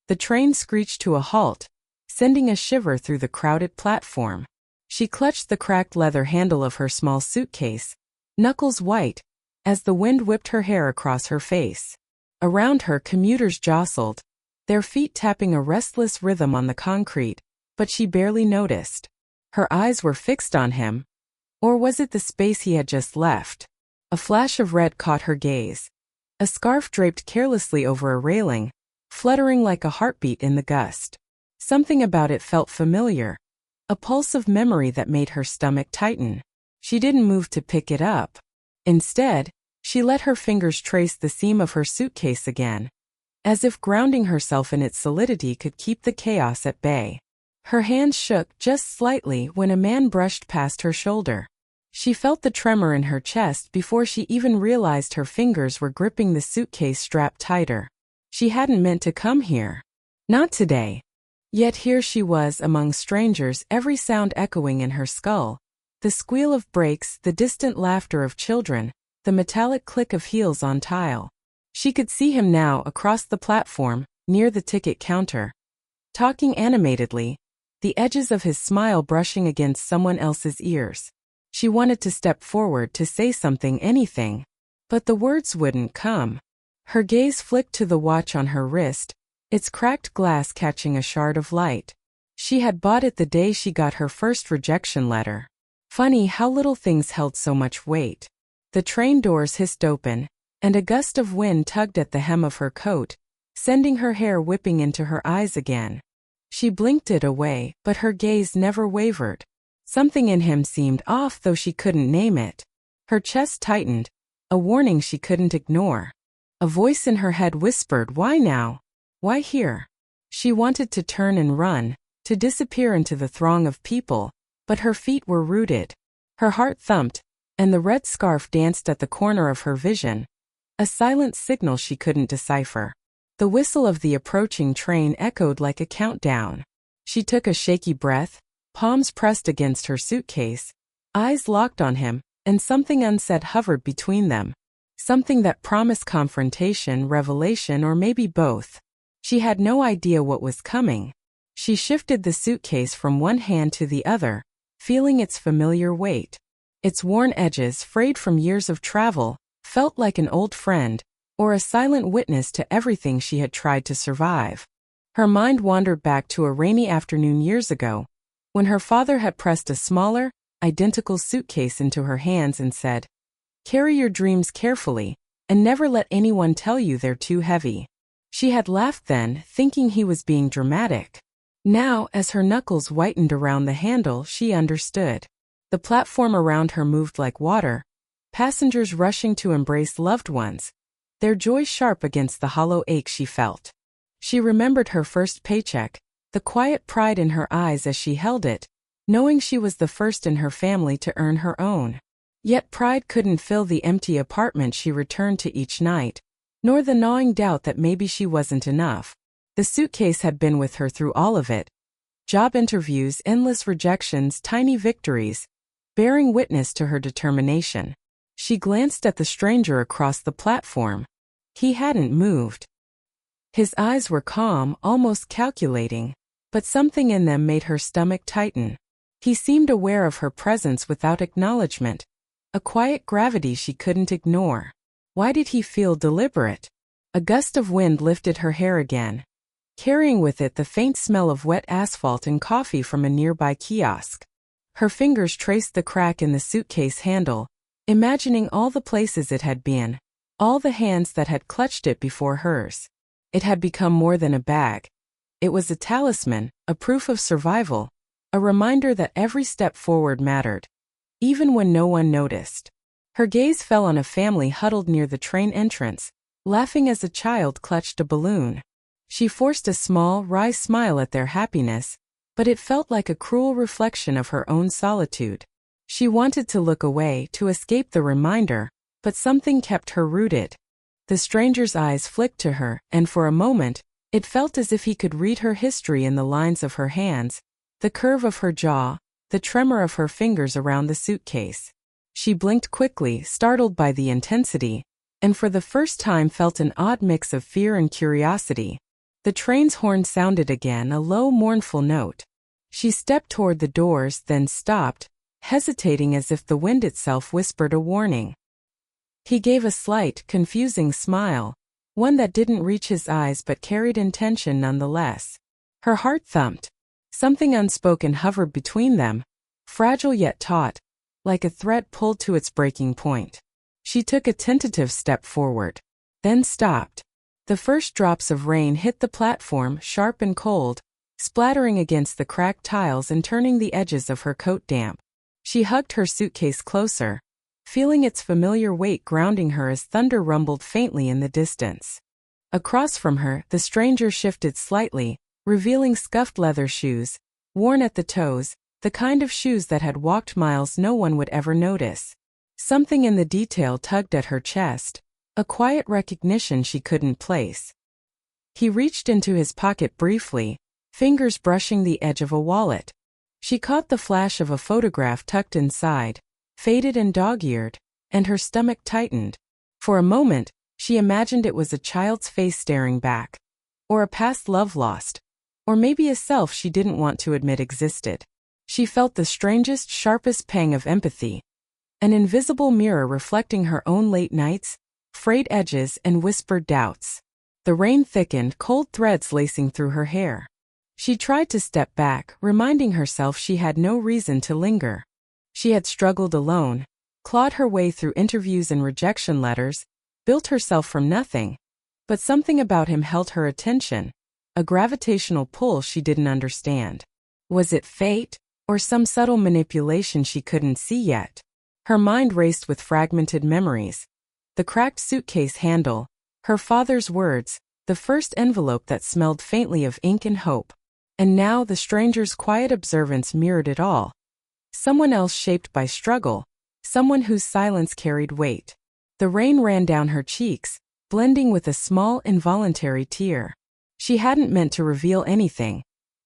The train screeched to a halt, sending a shiver through the crowded platform. She clutched the cracked leather handle of her small suitcase, knuckles white, as the wind whipped her hair across her face. Around her, commuters jostled, their feet tapping a restless rhythm on the concrete, but she barely noticed. Her eyes were fixed on him. Or was it the space he had just left? A flash of red caught her gaze. A scarf draped carelessly over a railing, fluttering like a heartbeat in the gust. Something about it felt familiar, a pulse of memory that made her stomach tighten. She didn't move to pick it up. Instead, she let her fingers trace the seam of her suitcase again, as if grounding herself in its solidity could keep the chaos at bay. Her hands shook just slightly when a man brushed past her shoulder. She felt the tremor in her chest before she even realized her fingers were gripping the suitcase strap tighter. She hadn't meant to come here. Not today. Yet here she was among strangers, every sound echoing in her skull. The squeal of brakes, the distant laughter of children, the metallic click of heels on tile. She could see him now across the platform, near the ticket counter. Talking animatedly, the edges of his smile brushing against someone else's ears. She wanted to step forward to say something, anything. But the words wouldn't come. Her gaze flicked to the watch on her wrist, its cracked glass catching a shard of light. She had bought it the day she got her first rejection letter. Funny how little things held so much weight. The train doors hissed open, and a gust of wind tugged at the hem of her coat, sending her hair whipping into her eyes again. She blinked it away, but her gaze never wavered. Something in him seemed off, though she couldn't name it. Her chest tightened, a warning she couldn't ignore. A voice in her head whispered, "Why now? Why here?" She wanted to turn and run, to disappear into the throng of people, but her feet were rooted. Her heart thumped, and the red scarf danced at the corner of her vision, a silent signal she couldn't decipher. The whistle of the approaching train echoed like a countdown. She took a shaky breath, palms pressed against her suitcase, eyes locked on him, and something unsaid hovered between them. Something that promised confrontation, revelation, or maybe both. She had no idea what was coming. She shifted the suitcase from one hand to the other, feeling its familiar weight. Its worn edges, frayed from years of travel, felt like an old friend, or a silent witness to everything she had tried to survive. Her mind wandered back to a rainy afternoon years ago, when her father had pressed a smaller, identical suitcase into her hands and said, "Carry your dreams carefully, and never let anyone tell you they're too heavy." She had laughed then, thinking he was being dramatic. Now, as her knuckles whitened around the handle, she understood. The platform around her moved like water, passengers rushing to embrace loved ones, their joy sharp against the hollow ache she felt. She remembered her first paycheck, the quiet pride in her eyes as she held it, knowing she was the first in her family to earn her own. Yet pride couldn't fill the empty apartment she returned to each night, nor the gnawing doubt that maybe she wasn't enough. The suitcase had been with her through all of it. Job interviews, endless rejections, tiny victories, bearing witness to her determination. She glanced at the stranger across the platform. He hadn't moved. His eyes were calm, almost calculating, but something in them made her stomach tighten. He seemed aware of her presence without acknowledgement, a quiet gravity she couldn't ignore. Why did he feel deliberate? A gust of wind lifted her hair again, carrying with it the faint smell of wet asphalt and coffee from a nearby kiosk. Her fingers traced the crack in the suitcase handle, imagining all the places it had been, all the hands that had clutched it before hers. It had become more than a bag. It was a talisman, a proof of survival, a reminder that every step forward mattered, even when no one noticed. Her gaze fell on a family huddled near the train entrance, laughing as a child clutched a balloon. She forced a small, wry smile at their happiness, but it felt like a cruel reflection of her own solitude. She wanted to look away, to escape the reminder, but something kept her rooted. The stranger's eyes flicked to her, and for a moment, it felt as if he could read her history in the lines of her hands, the curve of her jaw, the tremor of her fingers around the suitcase. She blinked quickly, startled by the intensity, and for the first time felt an odd mix of fear and curiosity. The train's horn sounded again, a low, mournful note. She stepped toward the doors, then stopped, hesitating as if the wind itself whispered a warning. He gave a slight, confusing smile, one that didn't reach his eyes but carried intention nonetheless. Her heart thumped. Something unspoken hovered between them, fragile yet taut, like a thread pulled to its breaking point. She took a tentative step forward, then stopped. The first drops of rain hit the platform, sharp and cold, splattering against the cracked tiles and turning the edges of her coat damp. She hugged her suitcase closer, feeling its familiar weight grounding her as thunder rumbled faintly in the distance. Across from her, the stranger shifted slightly, revealing scuffed leather shoes, worn at the toes, the kind of shoes that had walked miles no one would ever notice. Something in the detail tugged at her chest, a quiet recognition she couldn't place. He reached into his pocket briefly, fingers brushing the edge of a wallet. She caught the flash of a photograph tucked inside, faded and dog-eared, and her stomach tightened. For a moment, she imagined it was a child's face staring back, or a past love lost, or maybe a self she didn't want to admit existed. She felt the strangest, sharpest pang of empathy, an invisible mirror reflecting her own late nights, frayed edges, and whispered doubts. The rain thickened, cold threads lacing through her hair. She tried to step back, reminding herself she had no reason to linger. She had struggled alone, clawed her way through interviews and rejection letters, built herself from nothing. But something about him held her attention, a gravitational pull she didn't understand. Was it fate, or some subtle manipulation she couldn't see yet? Her mind raced with fragmented memories. The cracked suitcase handle, her father's words, the first envelope that smelled faintly of ink and hope. And now the stranger's quiet observance mirrored it all. Someone else shaped by struggle, someone whose silence carried weight. The rain ran down her cheeks, blending with a small, involuntary tear. She hadn't meant to reveal anything,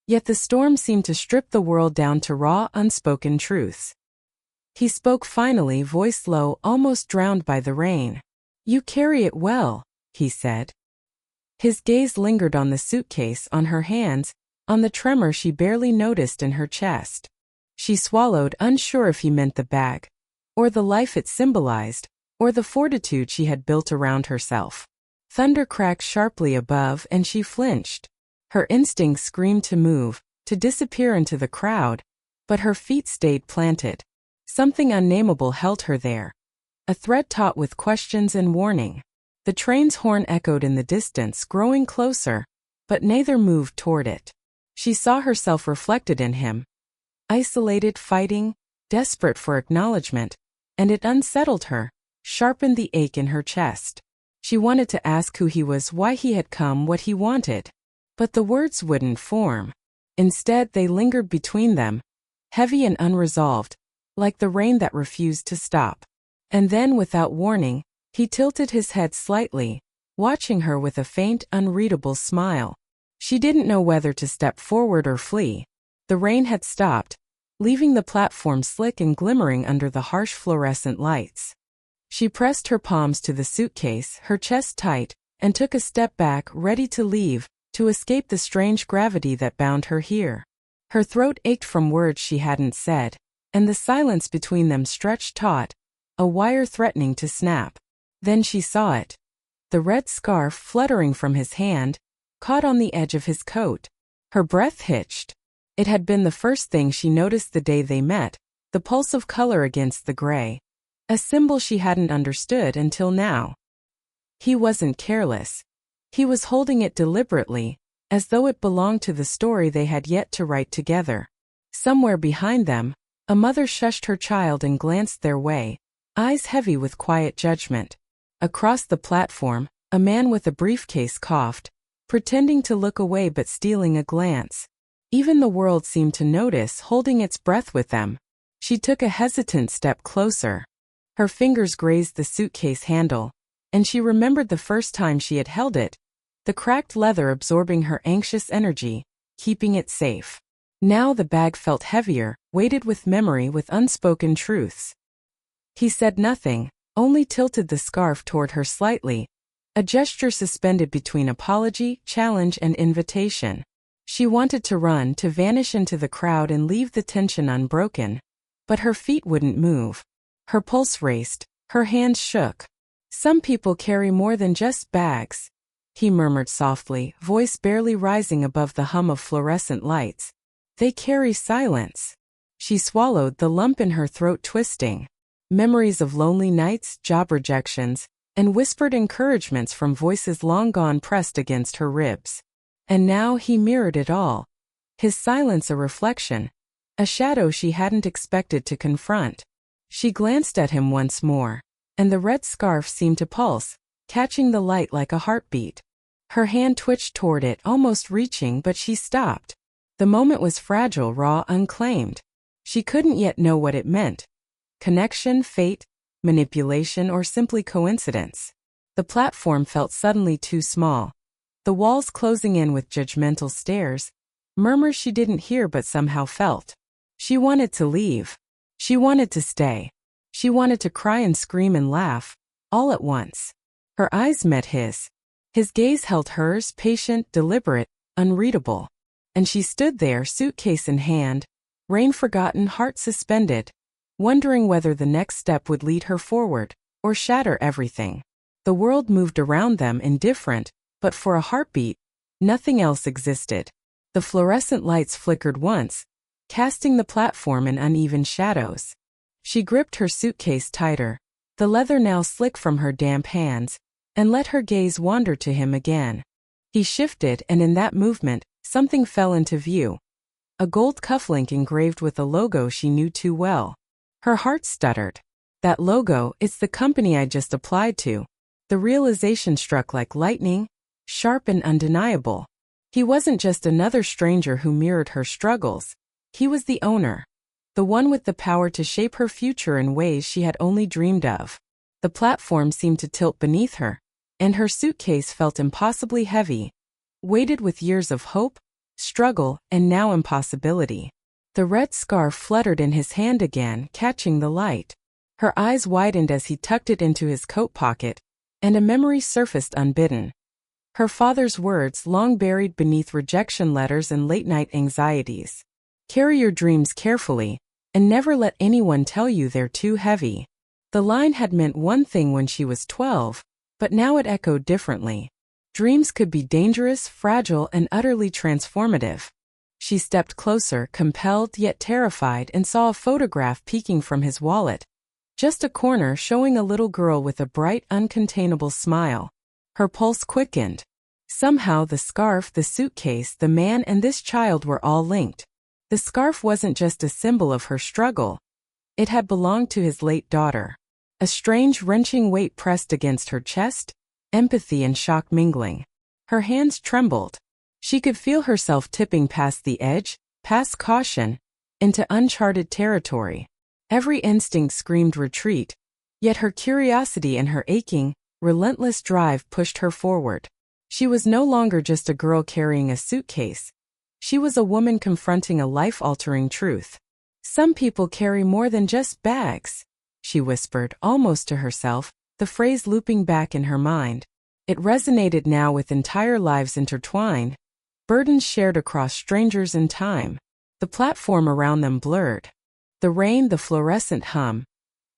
yet the storm seemed to strip the world down to raw, unspoken truths. He spoke finally, voice low, almost drowned by the rain. "You carry it well," he said. His gaze lingered on the suitcase, on her hands, on the tremor she barely noticed in her chest. She swallowed, unsure if he meant the bag, or the life it symbolized, or the fortitude she had built around herself. Thunder cracked sharply above, and she flinched. Her instincts screamed to move, to disappear into the crowd, but her feet stayed planted. Something unnameable held her there, a thread taut with questions and warning. The train's horn echoed in the distance, growing closer, but neither moved toward it. She saw herself reflected in him, isolated, fighting, desperate for acknowledgement, and it unsettled her, sharpened the ache in her chest. She wanted to ask who he was, why he had come, what he wanted. But the words wouldn't form. Instead, they lingered between them, heavy and unresolved, like the rain that refused to stop. And then, without warning, he tilted his head slightly, watching her with a faint, unreadable smile. She didn't know whether to step forward or flee. The rain had stopped, leaving the platform slick and glimmering under the harsh fluorescent lights. She pressed her palms to the suitcase, her chest tight, and took a step back, ready to leave, to escape the strange gravity that bound her here. Her throat ached from words she hadn't said, and the silence between them stretched taut, a wire threatening to snap. Then she saw it. The red scarf, fluttering from his hand, caught on the edge of his coat. Her breath hitched. It had been the first thing she noticed the day they met, the pulse of color against the gray. A symbol she hadn't understood until now. He wasn't careless. He was holding it deliberately, as though it belonged to the story they had yet to write together. Somewhere behind them, a mother shushed her child and glanced their way, eyes heavy with quiet judgment. Across the platform, a man with a briefcase coughed, pretending to look away but stealing a glance. Even the world seemed to notice, holding its breath with them. She took a hesitant step closer. Her fingers grazed the suitcase handle, and she remembered the first time she had held it, the cracked leather absorbing her anxious energy, keeping it safe. Now the bag felt heavier, weighted with memory, with unspoken truths. He said nothing, only tilted the scarf toward her slightly, a gesture suspended between apology, challenge, and invitation. She wanted to run, to vanish into the crowd and leave the tension unbroken, but her feet wouldn't move. Her pulse raced, her hands shook. "Some people carry more than just bags," he murmured softly, voice barely rising above the hum of fluorescent lights. "They carry silence." She swallowed, the lump in her throat twisting. Memories of lonely nights, job rejections, and whispered encouragements from voices long gone pressed against her ribs. And now he mirrored it all. His silence a reflection, a shadow she hadn't expected to confront. She glanced at him once more, and the red scarf seemed to pulse, catching the light like a heartbeat. Her hand twitched toward it, almost reaching, but she stopped. The moment was fragile, raw, unclaimed. She couldn't yet know what it meant. Connection, fate, manipulation, or simply coincidence. The platform felt suddenly too small. The walls closing in with judgmental stares, murmurs she didn't hear but somehow felt. She wanted to leave. She wanted to stay. She wanted to cry and scream and laugh, all at once. Her eyes met his. His gaze held hers, patient, deliberate, unreadable. And she stood there, suitcase in hand, rain forgotten, heart suspended, wondering whether the next step would lead her forward, or shatter everything. The world moved around them, indifferent, but for a heartbeat, nothing else existed. The fluorescent lights flickered once, casting the platform in uneven shadows. She gripped her suitcase tighter, the leather now slick from her damp hands, and let her gaze wander to him again. He shifted, and in that movement, something fell into view. A gold cufflink engraved with a logo she knew too well. Her heart stuttered. That logo, it's the company I just applied to. The realization struck like lightning, sharp and undeniable. He wasn't just another stranger who mirrored her struggles. He was the owner. The one with the power to shape her future in ways she had only dreamed of. The platform seemed to tilt beneath her, and her suitcase felt impossibly heavy, weighted with years of hope, struggle, and now impossibility. The red scarf fluttered in his hand again, catching the light. Her eyes widened as he tucked it into his coat pocket, and a memory surfaced unbidden. Her father's words, long buried beneath rejection letters and late-night anxieties. "Carry your dreams carefully, and never let anyone tell you they're too heavy." The line had meant one thing when she was 12, but now it echoed differently. Dreams could be dangerous, fragile, and utterly transformative. She stepped closer, compelled yet terrified, and saw a photograph peeking from his wallet. Just a corner showing a little girl with a bright, uncontainable smile. Her pulse quickened. Somehow the scarf, the suitcase, the man, and this child were all linked. The scarf wasn't just a symbol of her struggle. It had belonged to his late daughter. A strange, wrenching weight pressed against her chest, empathy and shock mingling. Her hands trembled. She could feel herself tipping past the edge, past caution, into uncharted territory. Every instinct screamed retreat, yet her curiosity and her aching, relentless drive pushed her forward. She was no longer just a girl carrying a suitcase. She was a woman confronting a life-altering truth. "Some people carry more than just bags," she whispered, almost to herself, the phrase looping back in her mind. It resonated now with entire lives intertwined, burdens shared across strangers and time. The platform around them blurred. The rain, the fluorescent hum,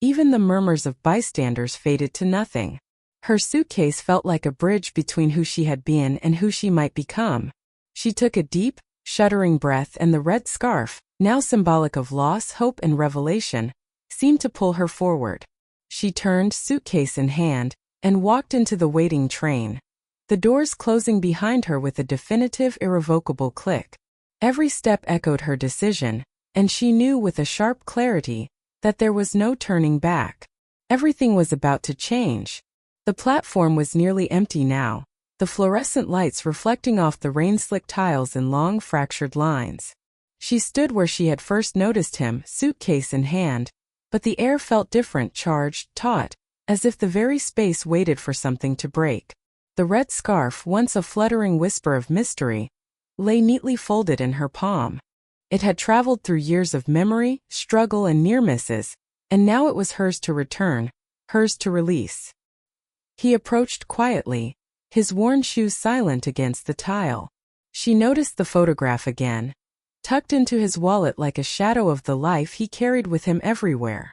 even the murmurs of bystanders faded to nothing. Her suitcase felt like a bridge between who she had been and who she might become. She took a deep, shuddering breath, and the red scarf, now symbolic of loss, hope, and revelation, seemed to pull her forward. She turned, suitcase in hand, and walked into the waiting train. The doors closing behind her with a definitive, irrevocable click. Every step echoed her decision, and she knew with a sharp clarity that there was no turning back. Everything was about to change. The platform was nearly empty now, the fluorescent lights reflecting off the rain-slicked tiles in long, fractured lines. She stood where she had first noticed him, suitcase in hand, but the air felt different, charged, taut, as if the very space waited for something to break. The red scarf, once a fluttering whisper of mystery, lay neatly folded in her palm. It had traveled through years of memory, struggle, and near misses, and now it was hers to return, hers to release. He approached quietly, his worn shoes silent against the tile. She noticed the photograph again, tucked into his wallet like a shadow of the life he carried with him everywhere.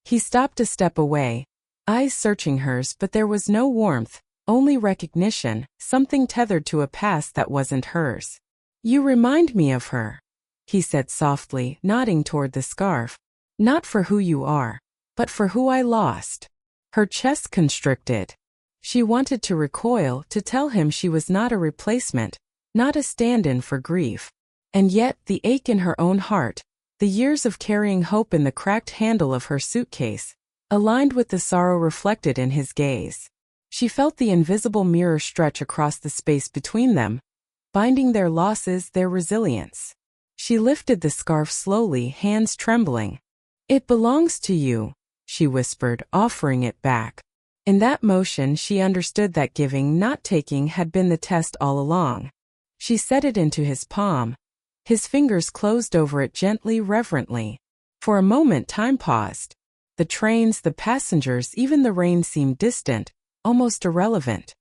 He stopped a step away, eyes searching hers, but there was no warmth, only recognition, something tethered to a past that wasn't hers. "You remind me of her," he said softly, nodding toward the scarf. "Not for who you are, but for who I lost." Her chest constricted. She wanted to recoil, to tell him she was not a replacement, not a stand-in for grief. And yet, the ache in her own heart, the years of carrying hope in the cracked handle of her suitcase, aligned with the sorrow reflected in his gaze. She felt the invisible mirror stretch across the space between them, binding their losses, their resilience. She lifted the scarf slowly, hands trembling. "It belongs to you," she whispered, offering it back. In that motion she understood that giving, not taking, had been the test all along. She set it into his palm. His fingers closed over it gently, reverently. For a moment time paused. The trains, the passengers, even the rain seemed distant, almost irrelevant.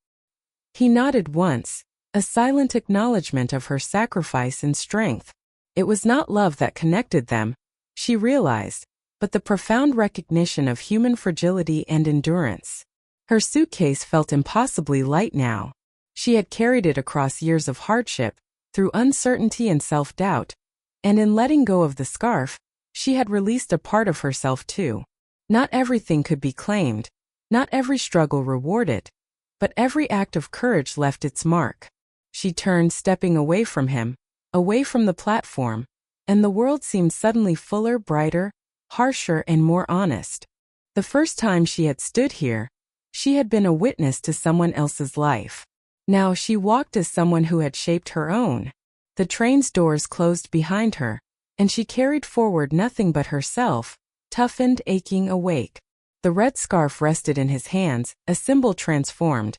He nodded once, a silent acknowledgement of her sacrifice and strength. It was not love that connected them, she realized, but the profound recognition of human fragility and endurance. Her suitcase felt impossibly light now. She had carried it across years of hardship, through uncertainty and self-doubt, and in letting go of the scarf, she had released a part of herself too. Not everything could be claimed, not every struggle rewarded, but every act of courage left its mark. She turned, stepping away from him, away from the platform, and the world seemed suddenly fuller, brighter, harsher, and more honest. The first time she had stood here, she had been a witness to someone else's life. Now she walked as someone who had shaped her own. The train's doors closed behind her, and she carried forward nothing but herself, toughened, aching, awake. The red scarf rested in his hands, a symbol transformed.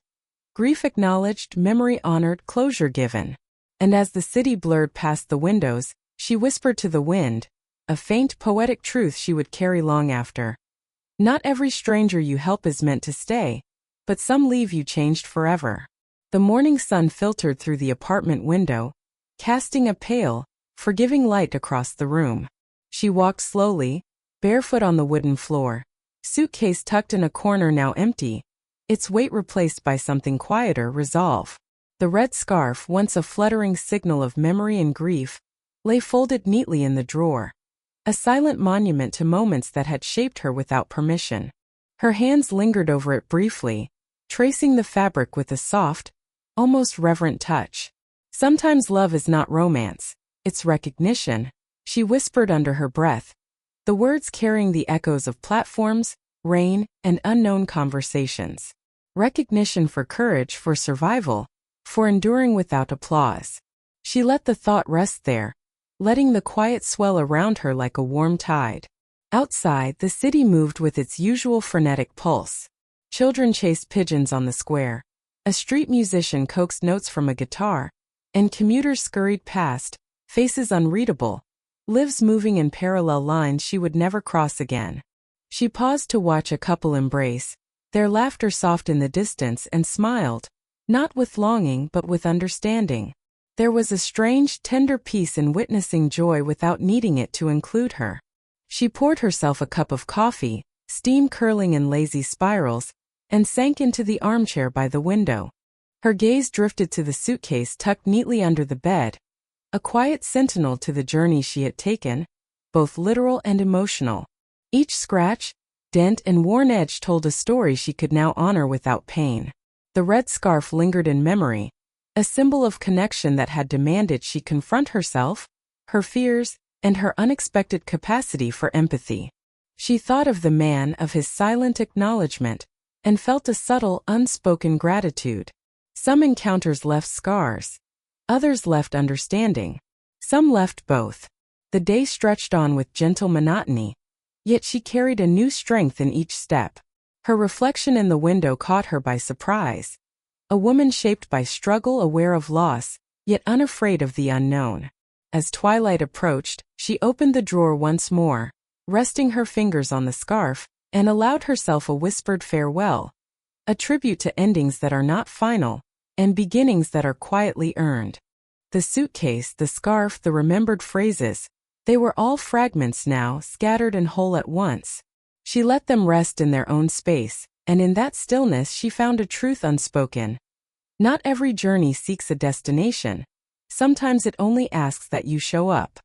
Grief acknowledged, memory honored, closure given. And as the city blurred past the windows, she whispered to the wind, a faint, poetic truth she would carry long after. Not every stranger you help is meant to stay, but some leave you changed forever. The morning sun filtered through the apartment window, casting a pale, forgiving light across the room. She walked slowly, barefoot on the wooden floor, suitcase tucked in a corner now empty, its weight replaced by something quieter, resolve. The red scarf, once a fluttering signal of memory and grief, lay folded neatly in the drawer, a silent monument to moments that had shaped her without permission. Her hands lingered over it briefly, tracing the fabric with a soft, almost reverent touch. "Sometimes love is not romance, it's recognition," she whispered under her breath, the words carrying the echoes of platforms, rain, and unknown conversations. Recognition for courage, for survival, for enduring without applause. She let the thought rest there, letting the quiet swell around her like a warm tide. Outside, the city moved with its usual frenetic pulse. Children chased pigeons on the square. A street musician coaxed notes from a guitar, and commuters scurried past, faces unreadable, lives moving in parallel lines she would never cross again. She paused to watch a couple embrace, their laughter soft in the distance, and smiled, not with longing but with understanding. There was a strange, tender peace in witnessing joy without needing it to include her. She poured herself a cup of coffee, steam curling in lazy spirals, and sank into the armchair by the window. Her gaze drifted to the suitcase tucked neatly under the bed, a quiet sentinel to the journey she had taken, both literal and emotional. Each scratch, dent, and worn edge told a story she could now honor without pain. The red scarf lingered in memory, a symbol of connection that had demanded she confront herself, her fears, and her unexpected capacity for empathy. She thought of the man, of his silent acknowledgement, and felt a subtle, unspoken gratitude. Some encounters left scars. Others left understanding. Some left both. The day stretched on with gentle monotony, yet she carried a new strength in each step. Her reflection in the window caught her by surprise. A woman shaped by struggle, aware of loss, yet unafraid of the unknown. As twilight approached, she opened the drawer once more, resting her fingers on the scarf, and allowed herself a whispered farewell. a tribute to endings that are not final, and beginnings that are quietly earned. The suitcase, the scarf, the remembered phrases, they were all fragments now, scattered and whole at once. She let them rest in their own space, and in that stillness she found a truth unspoken. Not every journey seeks a destination. Sometimes it only asks that you show up.